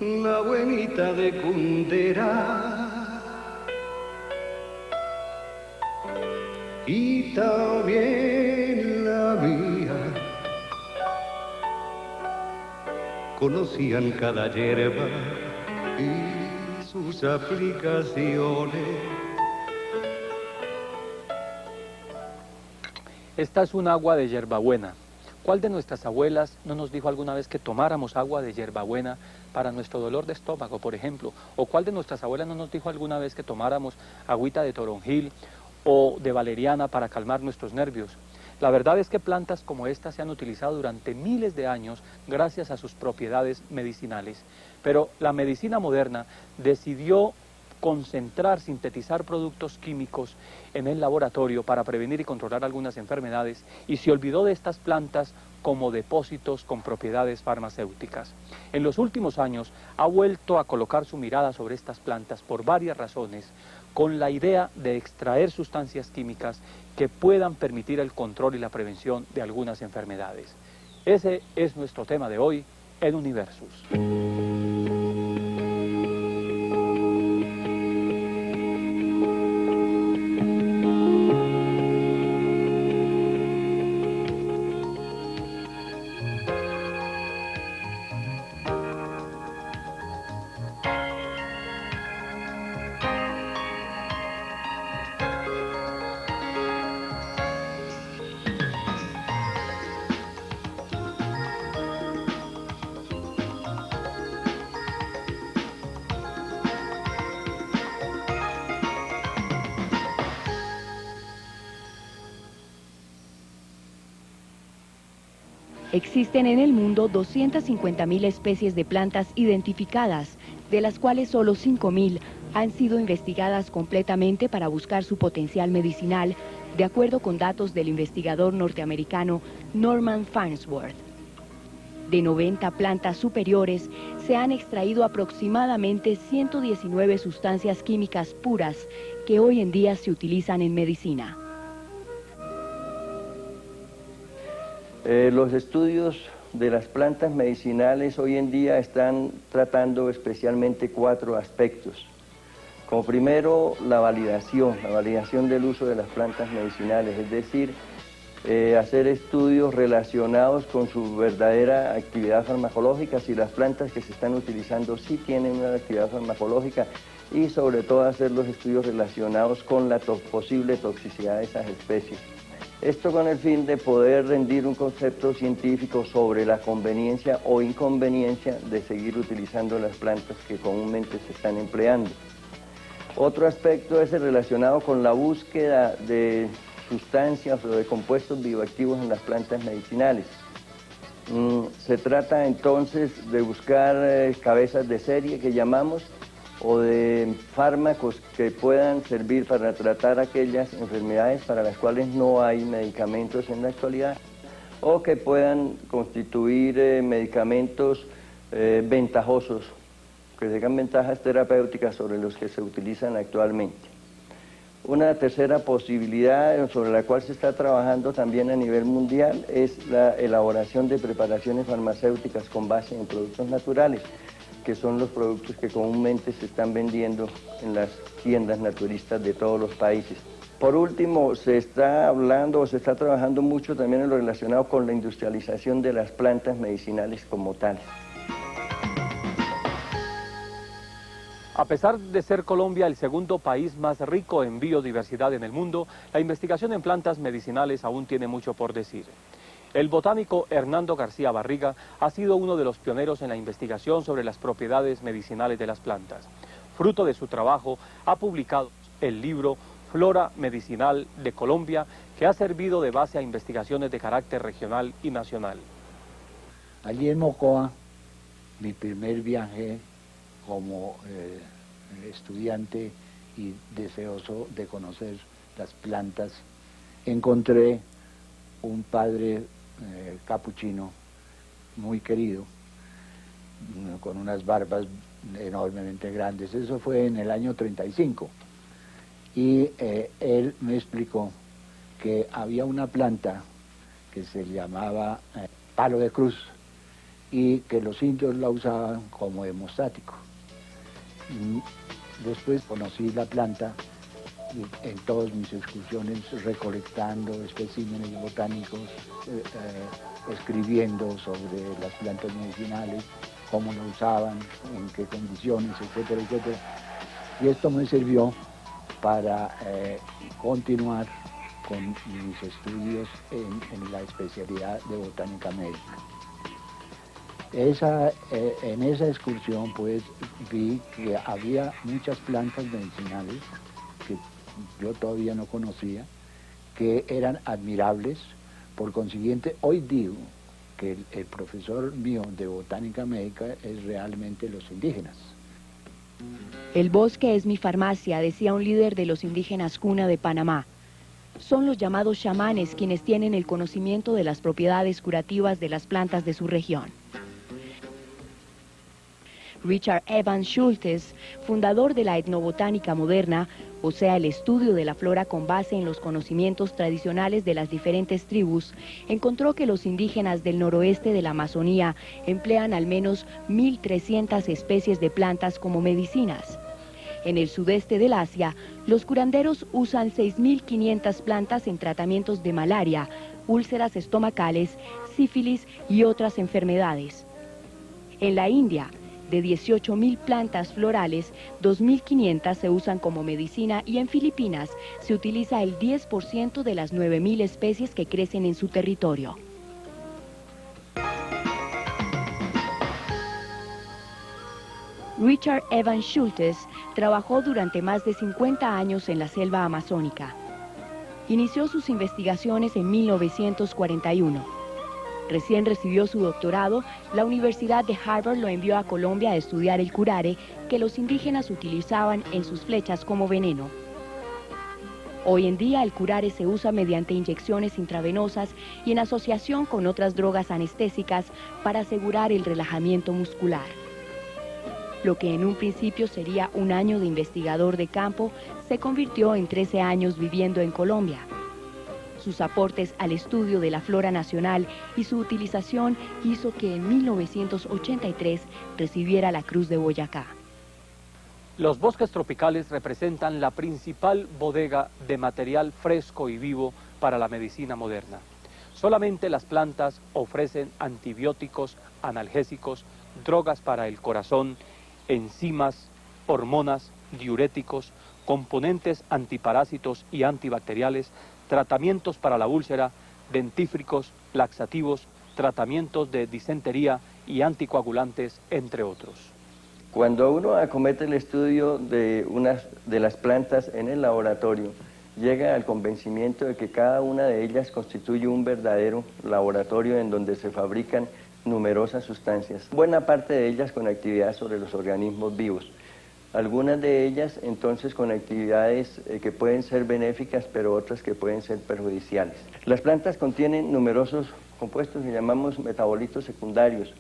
La buenita de Cundera y también la mía conocían cada hierba y sus aplicaciones. Esta es un agua de hierbabuena. ¿Cuál de nuestras abuelas no nos dijo alguna vez que tomáramos agua de hierbabuena para nuestro dolor de estómago, por ejemplo? ¿O cuál de nuestras abuelas no nos dijo alguna vez que tomáramos agüita de toronjil o de valeriana para calmar nuestros nervios? La verdad es que plantas como esta se han utilizado durante miles de años gracias a sus propiedades medicinales. Pero la medicina moderna decidió concentrar, sintetizar productos químicos en el laboratorio para prevenir y controlar algunas enfermedades y se olvidó de estas plantas como depósitos con propiedades farmacéuticas. En los últimos años ha vuelto a colocar su mirada sobre estas plantas por varias razones, con la idea de extraer sustancias químicas que puedan permitir el control y la prevención de algunas enfermedades. Ese es nuestro tema de hoy en Universus. Existen en el mundo 250.000 especies de plantas identificadas, de las cuales solo 5.000 han sido investigadas completamente para buscar su potencial medicinal, de acuerdo con datos del investigador norteamericano Norman Farnsworth. De 90 plantas superiores, se han extraído aproximadamente 119 sustancias químicas puras que hoy en día se utilizan en medicina. Los estudios de las plantas medicinales hoy en día están tratando especialmente 4 aspectos. Como primero, la validación del uso de las plantas medicinales, es decir, hacer estudios relacionados con su verdadera actividad farmacológica, si las plantas que se están utilizando sí tienen una actividad farmacológica, y sobre todo hacer los estudios relacionados con la posible toxicidad de esas especies. Esto con el fin de poder rendir un concepto científico sobre la conveniencia o inconveniencia de seguir utilizando las plantas que comúnmente se están empleando. Otro aspecto es el relacionado con la búsqueda de sustancias o de compuestos bioactivos en las plantas medicinales. Se trata entonces de buscar cabezas de serie que llamamos, o de fármacos que puedan servir para tratar aquellas enfermedades para las cuales no hay medicamentos en la actualidad, o que puedan constituir medicamentos ventajosos, que tengan ventajas terapéuticas sobre los que se utilizan actualmente. Una tercera posibilidad sobre la cual se está trabajando también a nivel mundial es la elaboración de preparaciones farmacéuticas con base en productos naturales, que son los productos que comúnmente se están vendiendo en las tiendas naturistas de todos los países. Por último, se está hablando o se está trabajando mucho también en lo relacionado con la industrialización de las plantas medicinales como tal. A pesar de ser Colombia el segundo país más rico en biodiversidad en el mundo, la investigación en plantas medicinales aún tiene mucho por decir. El botánico Hernando García Barriga ha sido uno de los pioneros en la investigación sobre las propiedades medicinales de las plantas. Fruto de su trabajo, ha publicado el libro Flora Medicinal de Colombia, que ha servido de base a investigaciones de carácter regional y nacional. Allí en Mocoa, mi primer viaje como estudiante y deseoso de conocer las plantas, encontré un padre capuchino muy querido, con unas barbas enormemente grandes. Eso fue en el año 35. Y él me explicó que había una planta que se llamaba palo de cruz y que los indios la usaban como hemostático. Después conocí la planta en todas mis excursiones, recolectando especímenes botánicos, escribiendo sobre las plantas medicinales, cómo lo usaban, en qué condiciones, etcétera, etcétera. Y esto me sirvió para continuar con mis estudios en la especialidad de botánica médica. En esa excursión pues vi que había muchas plantas medicinales que yo todavía no conocía, que eran admirables. Por consiguiente, hoy digo que el profesor mío de botánica médica es realmente los indígenas. El bosque es mi farmacia, decía un líder de los indígenas Cuna de Panamá. Son los llamados chamanes quienes tienen el conocimiento de las propiedades curativas de las plantas de su región. Richard Evans Schultes, fundador de la etnobotánica moderna, o sea, el estudio de la flora con base en los conocimientos tradicionales de las diferentes tribus, encontró que los indígenas del noroeste de la Amazonía emplean al menos 1.300 especies de plantas como medicinas. En el sudeste del Asia, los curanderos usan 6.500 plantas en tratamientos de malaria, úlceras estomacales, sífilis y otras enfermedades. En la India, de 18.000 plantas florales, 2.500 se usan como medicina y en Filipinas se utiliza el 10% de las 9.000 especies que crecen en su territorio. Richard Evans Schultes trabajó durante más de 50 años en la selva amazónica. Inició sus investigaciones en 1941. Recién recibió su doctorado, la Universidad de Harvard lo envió a Colombia a estudiar el curare que los indígenas utilizaban en sus flechas como veneno. Hoy en día el curare se usa mediante inyecciones intravenosas y en asociación con otras drogas anestésicas para asegurar el relajamiento muscular. Lo que en un principio sería un año de investigador de campo, se convirtió en 13 años viviendo en Colombia. Sus aportes al estudio de la flora nacional y su utilización hizo que en 1983 recibiera la Cruz de Boyacá. Los bosques tropicales representan la principal bodega de material fresco y vivo para la medicina moderna. Solamente las plantas ofrecen antibióticos, analgésicos, drogas para el corazón, enzimas, hormonas, diuréticos, componentes antiparásitos y antibacteriales, tratamientos para la úlcera, dentífricos, laxativos, tratamientos de disentería y anticoagulantes, entre otros. Cuando uno acomete el estudio de las plantas en el laboratorio, llega al convencimiento de que cada una de ellas constituye un verdadero laboratorio en donde se fabrican numerosas sustancias, buena parte de ellas con actividad sobre los organismos vivos. Algunas de ellas entonces con actividades que pueden ser benéficas, pero otras que pueden ser perjudiciales. Las plantas contienen numerosos compuestos que llamamos metabolitos secundarios,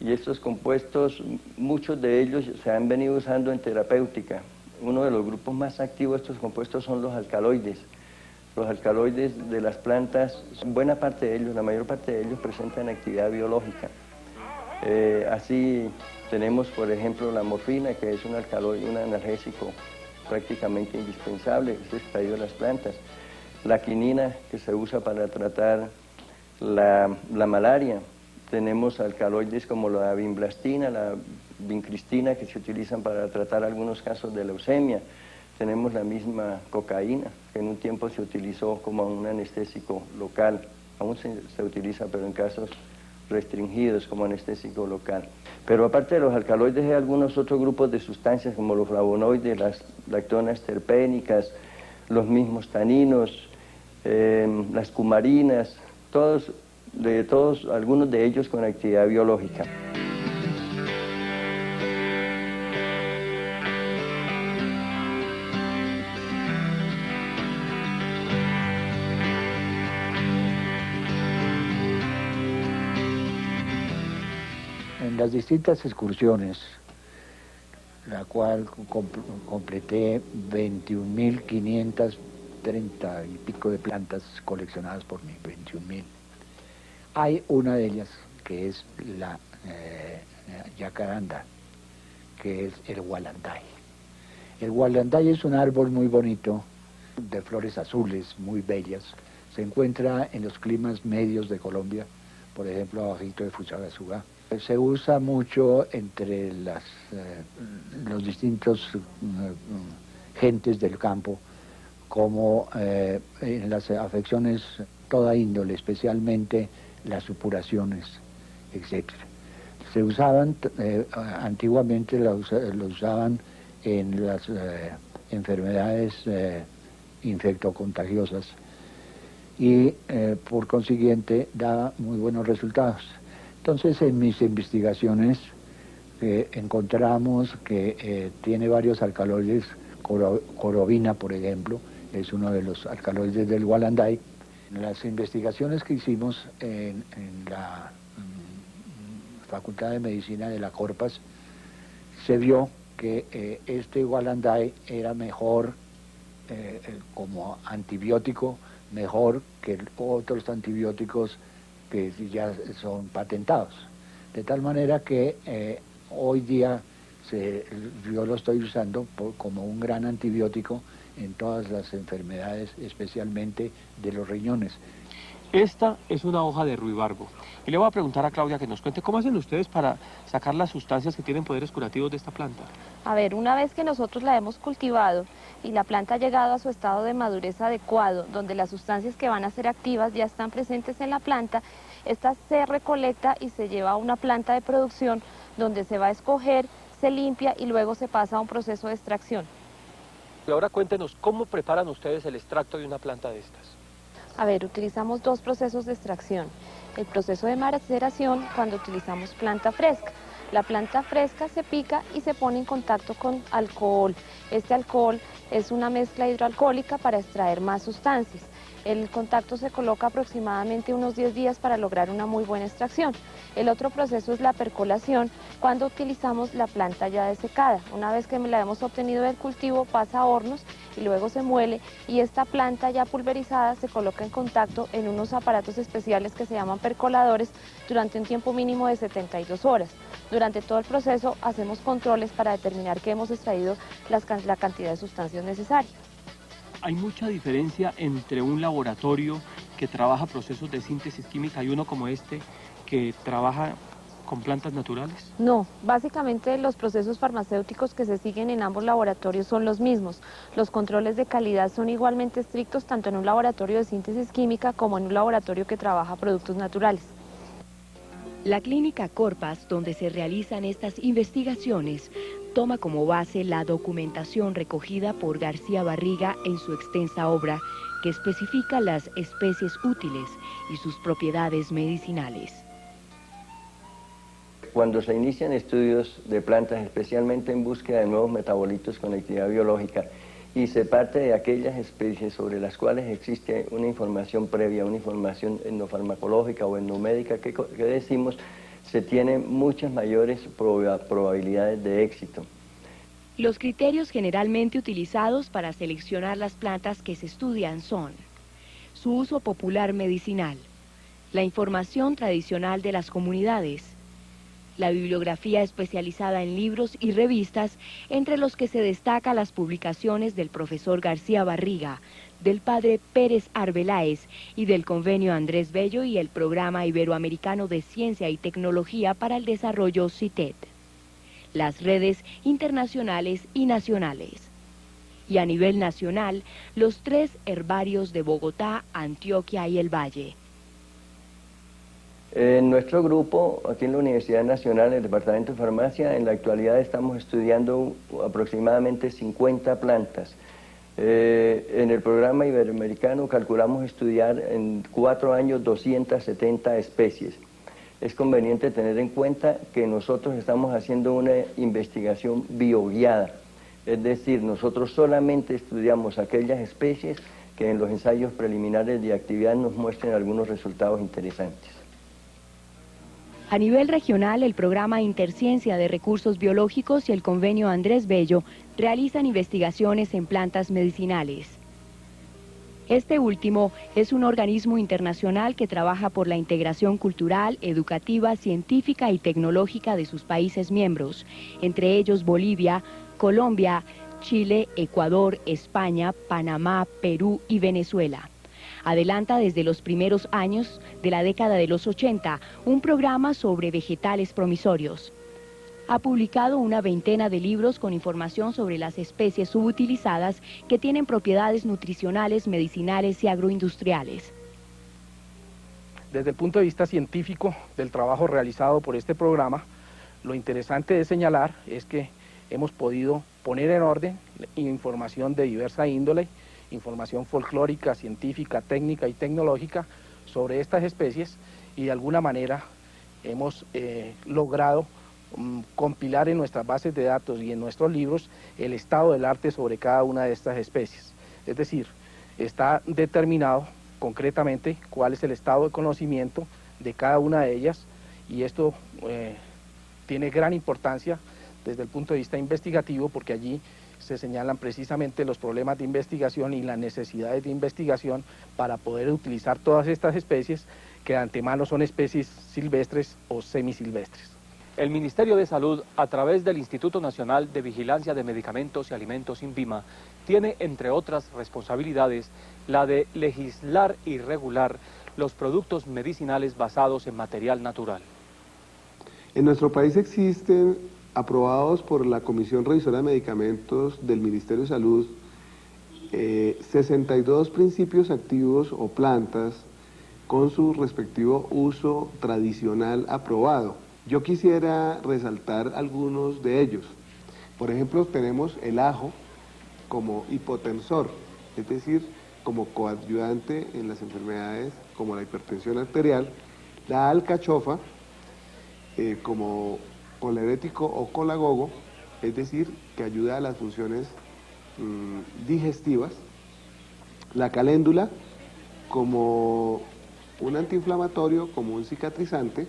y estos compuestos, muchos de ellos se han venido usando en terapéutica. Uno de los grupos más activos de estos compuestos son los alcaloides. Los alcaloides de las plantas, buena parte de ellos, la mayor parte de ellos presentan actividad biológica. Así tenemos, por ejemplo, la morfina, que es un alcaloide, un analgésico prácticamente indispensable, que es extraído de las plantas. La quinina, que se usa para tratar la malaria. Tenemos alcaloides como la vimblastina, la vincristina, que se utilizan para tratar algunos casos de leucemia. Tenemos la misma cocaína, que en un tiempo se utilizó como un anestésico local. Aún se utiliza, pero en casos restringidos como anestésico local. Pero aparte de los alcaloides hay algunos otros grupos de sustancias como los flavonoides, las lactonas terpénicas, los mismos taninos, las cumarinas, algunos de ellos con actividad biológica. En las distintas excursiones, la cual completé 21.530 y pico de plantas coleccionadas por mí, 21.000. Hay una de ellas que es la jacaranda, que es el Wallanday. El Wallanday es un árbol muy bonito, de flores azules, muy bellas. Se encuentra en los climas medios de Colombia, por ejemplo, abajito de Fusagasugá. Se usa mucho entre los distintos gentes del campo, como en las afecciones toda índole, especialmente las supuraciones, etc. Se usaban, antiguamente lo usaban en las enfermedades infectocontagiosas y por consiguiente da muy buenos resultados. Entonces, en mis investigaciones encontramos que tiene varios alcaloides, corobina, por ejemplo, es uno de los alcaloides del Wallanday. En las investigaciones que hicimos en la Facultad de Medicina de la Corpas, se vio que este Wallanday era mejor como antibiótico, mejor que otros antibióticos que ya son patentados. De tal manera que hoy día yo lo estoy usando como un gran antibiótico en todas las enfermedades, especialmente de los riñones. Esta es una hoja de ruibarbo. Y le voy a preguntar a Claudia que nos cuente cómo hacen ustedes para sacar las sustancias que tienen poderes curativos de esta planta. A ver, una vez que nosotros la hemos cultivado y la planta ha llegado a su estado de madurez adecuado, donde las sustancias que van a ser activas ya están presentes en la planta, esta se recolecta y se lleva a una planta de producción donde se va a escoger, se limpia y luego se pasa a un proceso de extracción. Y ahora cuéntenos cómo preparan ustedes el extracto de una planta de estas. A ver, utilizamos dos procesos de extracción. El proceso de maceración cuando utilizamos planta fresca. La planta fresca se pica y se pone en contacto con alcohol. Este alcohol es una mezcla hidroalcohólica para extraer más sustancias. El contacto se coloca aproximadamente unos 10 días para lograr una muy buena extracción. El otro proceso es la percolación, cuando utilizamos la planta ya desecada. Una vez que la hemos obtenido del cultivo, pasa a hornos y luego se muele, y esta planta ya pulverizada se coloca en contacto en unos aparatos especiales que se llaman percoladores durante un tiempo mínimo de 72 horas. Durante todo el proceso hacemos controles para determinar que hemos extraído la cantidad de sustancias necesarias. ¿Hay mucha diferencia entre un laboratorio que trabaja procesos de síntesis química y uno como este que trabaja con plantas naturales? No, básicamente los procesos farmacéuticos que se siguen en ambos laboratorios son los mismos. Los controles de calidad son igualmente estrictos tanto en un laboratorio de síntesis química como en un laboratorio que trabaja productos naturales. La clínica Corpas, donde se realizan estas investigaciones, toma como base la documentación recogida por García Barriga en su extensa obra, que especifica las especies útiles y sus propiedades medicinales. Cuando se inician estudios de plantas, especialmente en búsqueda de nuevos metabolitos con actividad biológica, y se parte de aquellas especies sobre las cuales existe una información previa, una información endofarmacológica o endomédica que decimos, se tienen muchas mayores probabilidades de éxito. Los criterios generalmente utilizados para seleccionar las plantas que se estudian son su uso popular medicinal, la información tradicional de las comunidades, la bibliografía especializada en libros y revistas, entre los que se destaca las publicaciones del profesor García Barriga, del padre Pérez Arbeláez y del Convenio Andrés Bello y el Programa Iberoamericano de Ciencia y Tecnología para el Desarrollo CITED, las redes internacionales y nacionales. Y a nivel nacional, los 3 herbarios de Bogotá, Antioquia y el Valle. En nuestro grupo, aquí en la Universidad Nacional, en el Departamento de Farmacia, en la actualidad estamos estudiando aproximadamente 50 plantas. En el programa iberoamericano calculamos estudiar en 4 años 270 especies. Es conveniente tener en cuenta que nosotros estamos haciendo una investigación bioguiada, es decir, nosotros solamente estudiamos aquellas especies que en los ensayos preliminares de actividad nos muestren algunos resultados interesantes. A nivel regional, el programa Interciencia de Recursos Biológicos y el convenio Andrés Bello realizan investigaciones en plantas medicinales. Este último es un organismo internacional que trabaja por la integración cultural, educativa, científica y tecnológica de sus países miembros, entre ellos Bolivia, Colombia, Chile, Ecuador, España, Panamá, Perú y Venezuela. Adelanta desde los primeros años de la década de los 80 un programa sobre vegetales promisorios. Ha publicado una veintena de libros con información sobre las especies subutilizadas que tienen propiedades nutricionales, medicinales y agroindustriales. Desde el punto de vista científico del trabajo realizado por este programa, lo interesante de señalar es que hemos podido poner en orden información de diversa índole, información folclórica, científica, técnica y tecnológica sobre estas especies, y de alguna manera hemos logrado compilar en nuestras bases de datos y en nuestros libros el estado del arte sobre cada una de estas especies. Es decir, está determinado concretamente cuál es el estado de conocimiento de cada una de ellas, y esto tiene gran importancia desde el punto de vista investigativo, porque allí se señalan precisamente los problemas de investigación y las necesidades de investigación para poder utilizar todas estas especies que de antemano son especies silvestres o semisilvestres. El Ministerio de Salud, a través del Instituto Nacional de Vigilancia de Medicamentos y Alimentos, INVIMA, tiene, entre otras responsabilidades, la de legislar y regular los productos medicinales basados en material natural. En nuestro país existen, aprobados por la Comisión Revisora de Medicamentos del Ministerio de Salud, 62 principios activos o plantas con su respectivo uso tradicional aprobado. Yo quisiera resaltar algunos de ellos. Por ejemplo, tenemos el ajo como hipotensor, es decir, como coadyuvante en las enfermedades como la hipertensión arterial, la alcachofa como colerético o colagogo, es decir, que ayuda a las funciones digestivas, la caléndula como un antiinflamatorio, como un cicatrizante,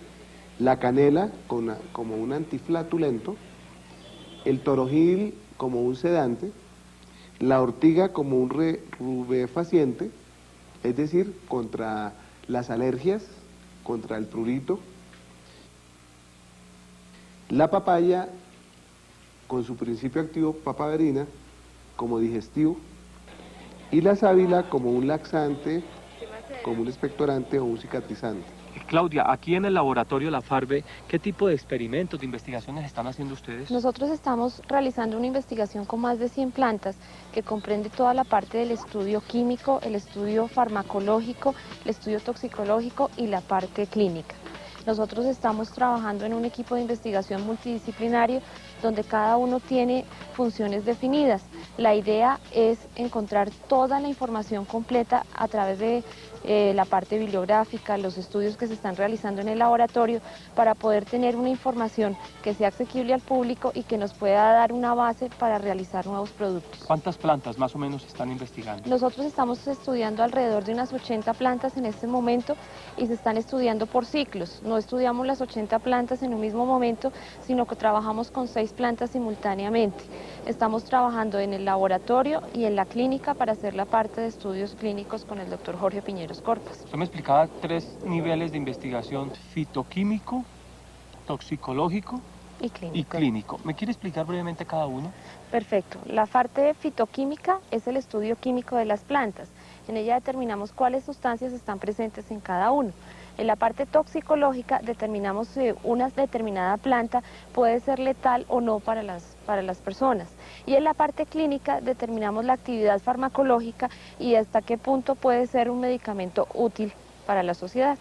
la canela como un antiflatulento, el toronjil como un sedante, la ortiga como un rubefaciente, es decir, contra las alergias, contra el prurito, la papaya con su principio activo papaverina como digestivo, y la sábila como un laxante, como un expectorante o un cicatrizante. Claudia, aquí en el laboratorio La Farbe, ¿qué tipo de experimentos, de investigaciones están haciendo ustedes? Nosotros estamos realizando una investigación con más de 100 plantas que comprende toda la parte del estudio químico, el estudio farmacológico, el estudio toxicológico y la parte clínica. Nosotros estamos trabajando en un equipo de investigación multidisciplinario donde cada uno tiene funciones definidas. La idea es encontrar toda la información completa a través de la parte bibliográfica, los estudios que se están realizando en el laboratorio, para poder tener una información que sea asequible al público y que nos pueda dar una base para realizar nuevos productos. ¿Cuántas plantas más o menos están investigando? Nosotros estamos estudiando alrededor de unas 80 plantas en este momento y se están estudiando por ciclos. No estudiamos las 80 plantas en un mismo momento, sino que trabajamos con 6 plantas simultáneamente. Estamos trabajando en el laboratorio y en la clínica para hacer la parte de estudios clínicos con el doctor Jorge Piñeros Corpas. Usted me explicaba 3 niveles de investigación: fitoquímico, toxicológico y clínico. ¿Me quiere explicar brevemente cada uno? Perfecto. La parte fitoquímica es el estudio químico de las plantas. En ella determinamos cuáles sustancias están presentes en cada uno. En la parte toxicológica determinamos si una determinada planta puede ser letal o no para las personas. Y en la parte clínica determinamos la actividad farmacológica y hasta qué punto puede ser un medicamento útil para la sociedad.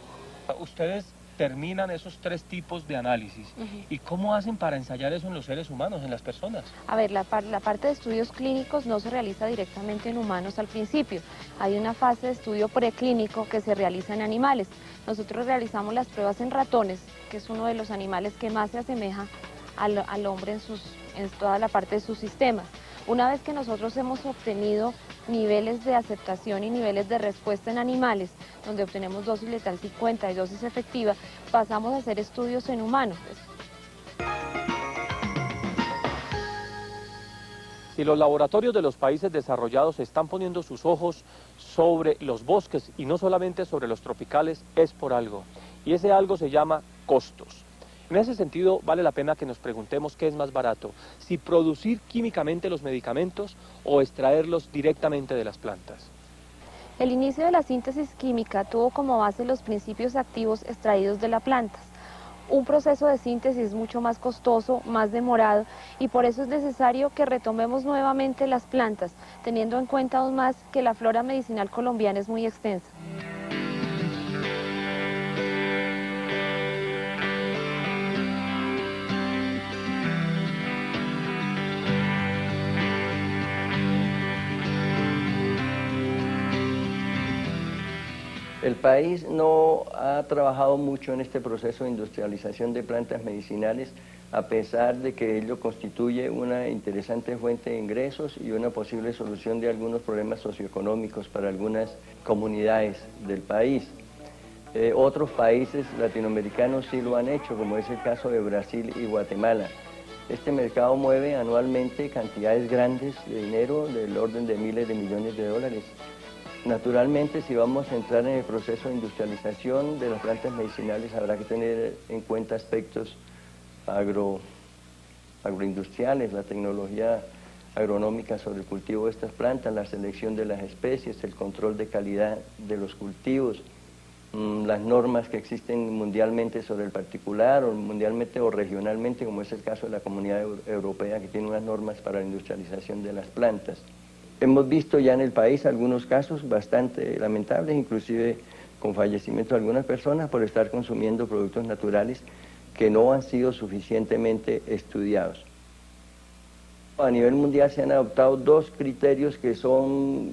Ustedes terminan esos 3 tipos de análisis. ¿Y cómo hacen para ensayar eso en los seres humanos, en las personas? A ver, la parte de estudios clínicos no se realiza directamente en humanos al principio. Hay una fase de estudio preclínico que se realiza en animales. Nosotros realizamos las pruebas en ratones, que es uno de los animales que más se asemeja al hombre en toda la parte de sus sistemas. Una vez que nosotros hemos obtenido niveles de aceptación y niveles de respuesta en animales, donde obtenemos dosis letal 50 y dosis efectiva, pasamos a hacer estudios en humanos. Si los laboratorios de los países desarrollados están poniendo sus ojos sobre los bosques y no solamente sobre los tropicales, es por algo. Y ese algo se llama costos. En ese sentido, vale la pena que nos preguntemos qué es más barato, si producir químicamente los medicamentos o extraerlos directamente de las plantas. El inicio de la síntesis química tuvo como base los principios activos extraídos de las plantas. Un proceso de síntesis mucho más costoso, más demorado, y por eso es necesario que retomemos nuevamente las plantas, teniendo en cuenta aún más que la flora medicinal colombiana es muy extensa. El país no ha trabajado mucho en este proceso de industrialización de plantas medicinales, a pesar de que ello constituye una interesante fuente de ingresos y una posible solución de algunos problemas socioeconómicos para algunas comunidades del país. Otros países latinoamericanos sí lo han hecho, como es el caso de Brasil y Guatemala. Este mercado mueve anualmente cantidades grandes de dinero, del orden de miles de millones de dólares. Naturalmente, si vamos a entrar en el proceso de industrialización de las plantas medicinales, habrá que tener en cuenta aspectos agroindustriales, la tecnología agronómica sobre el cultivo de estas plantas, la selección de las especies, el control de calidad de los cultivos, las normas que existen mundialmente sobre el particular, o mundialmente o regionalmente, como es el caso de la Comunidad Europea, que tiene unas normas para la industrialización de las plantas. Hemos visto ya en el país algunos casos bastante lamentables, inclusive con fallecimiento de algunas personas por estar consumiendo productos naturales que no han sido suficientemente estudiados. A nivel mundial se han adoptado dos criterios que son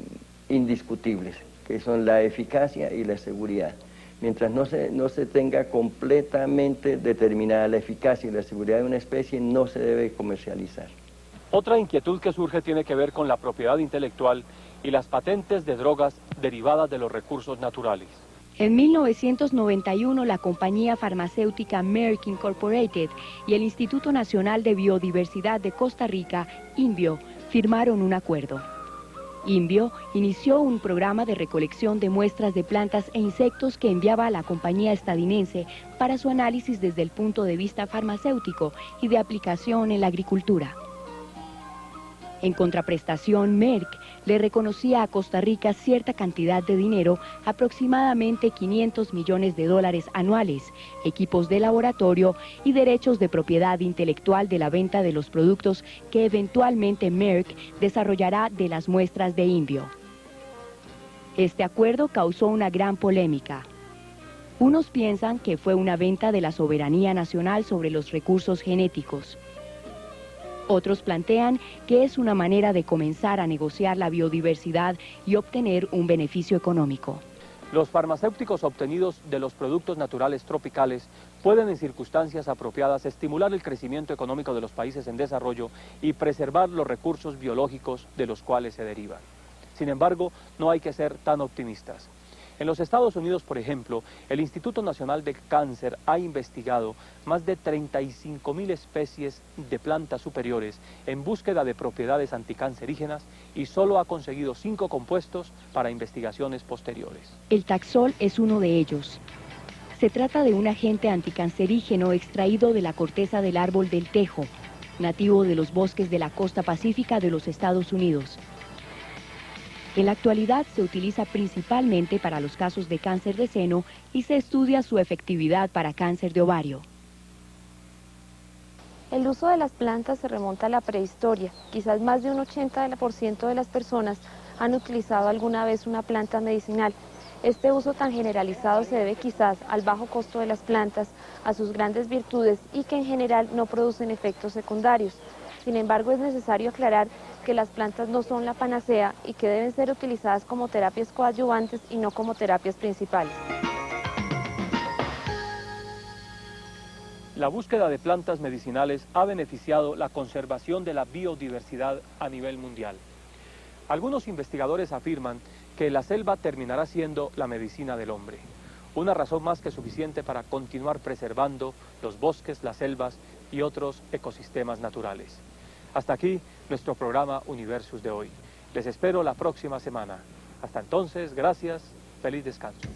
indiscutibles, que son la eficacia y la seguridad. Mientras no se tenga completamente determinada la eficacia y la seguridad de una especie, no se debe comercializar. Otra inquietud que surge tiene que ver con la propiedad intelectual y las patentes de drogas derivadas de los recursos naturales. En 1991, la compañía farmacéutica Merck Incorporated y el Instituto Nacional de Biodiversidad de Costa Rica, INBio, firmaron un acuerdo. INBio inició un programa de recolección de muestras de plantas e insectos que enviaba a la compañía estadounidense para su análisis desde el punto de vista farmacéutico y de aplicación en la agricultura. En contraprestación, Merck le reconocía a Costa Rica cierta cantidad de dinero, aproximadamente 500 millones de dólares anuales, equipos de laboratorio y derechos de propiedad intelectual de la venta de los productos que eventualmente Merck desarrollará de las muestras de INBio. Este acuerdo causó una gran polémica. Unos piensan que fue una venta de la soberanía nacional sobre los recursos genéticos. Otros plantean que es una manera de comenzar a negociar la biodiversidad y obtener un beneficio económico. Los farmacéuticos obtenidos de los productos naturales tropicales pueden en circunstancias apropiadas estimular el crecimiento económico de los países en desarrollo y preservar los recursos biológicos de los cuales se derivan. Sin embargo, no hay que ser tan optimistas. En los Estados Unidos, por ejemplo, el Instituto Nacional de Cáncer ha investigado más de 35.000 especies de plantas superiores en búsqueda de propiedades anticancerígenas y solo ha conseguido 5 compuestos para investigaciones posteriores. El taxol es uno de ellos. Se trata de un agente anticancerígeno extraído de la corteza del árbol del tejo, nativo de los bosques de la costa pacífica de los Estados Unidos. En la actualidad se utiliza principalmente para los casos de cáncer de seno y se estudia su efectividad para cáncer de ovario. El uso de las plantas se remonta a la prehistoria. Quizás más de un 80% de las personas han utilizado alguna vez una planta medicinal. Este uso tan generalizado se debe quizás al bajo costo de las plantas, a sus grandes virtudes y que en general no producen efectos secundarios. Sin embargo, es necesario aclarar que las plantas no son la panacea y que deben ser utilizadas como terapias coadyuvantes y no como terapias principales. La búsqueda de plantas medicinales ha beneficiado la conservación de la biodiversidad a nivel mundial. Algunos investigadores afirman que la selva terminará siendo la medicina del hombre. Una razón más que suficiente para continuar preservando los bosques, las selvas y otros ecosistemas naturales. Hasta aquí nuestro programa Universus de hoy. Les espero la próxima semana. Hasta entonces, gracias, feliz descanso.